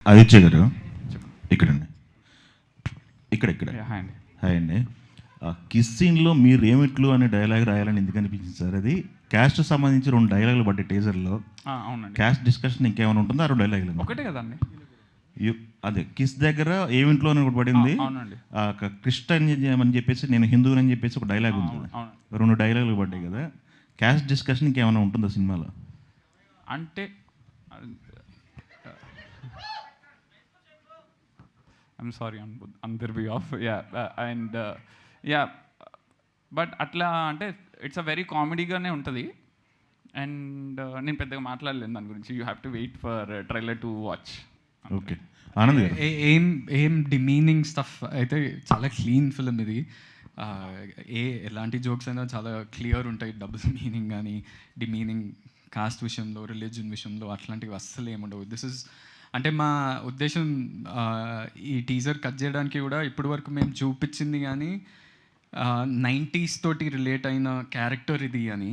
ఆదిత్య గారు ఇక్కడండి, ఇక్కడ హాయ్ అండి. హాయ్ అండి. కిస్ సీన్లో మీరు ఏమిట్లు అనే డైలాగ్ రాయాలని ఎందుకు అనిపించింది సార్? అది క్యాస్ట్ సంబంధించి 2 డైలాగులు పడ్డాయి టీజర్లో. అవునండి, క్యాస్ట్ డిస్కషన్ ఇంకేమైనా ఉంటుందో 2 డైలాగులు ఒకటే కదండి. అదే కిస్ దగ్గర ఏమింట్లో అని ఒకటి పడింది. అవునండి, క్రిస్టియన్ అని చెప్పేసి నేను హిందువుని అని చెప్పేసి ఒక డైలాగ్ ఉంది. అవును. 2 డైలాగులు పడ్డాయి కదా. క్యాస్ట్ డిస్కషన్ ఇంకేమైనా ఉంటుందా సినిమాలో? అంటే I'm sorry on their behalf, and but అట్లా అంటే ఇట్స్ అ వెరీ కామెడీగానే ఉంటుంది. అండ్ నేను పెద్దగా మాట్లాడలేను దాని గురించి. You have to wait for trailer to watch. Okay, Anand garu. ఏం డిమీనింగ్ స్టఫ్ అయితే చాలా క్లీన్ ఫిలిం ఇది. ఎలాంటి జోక్స్ అయినా చాలా క్లియర్ ఉంటాయి. డబుల్ మీనింగ్ కానీ డిమీనింగ్ కాస్ట్ విషయంలో, రిలీజన్ విషయంలో అట్లాంటివి అస్సలు ఏముండవు. దిస్ ఇస్ అంటే మా ఉద్దేశం, ఈ టీజర్ కట్ చేయడానికి కూడా ఇప్పటి వరకు మేము చూపించింది కానీ 90s తోటి రిలేట్ అయిన క్యారెక్టర్ ఇది అని.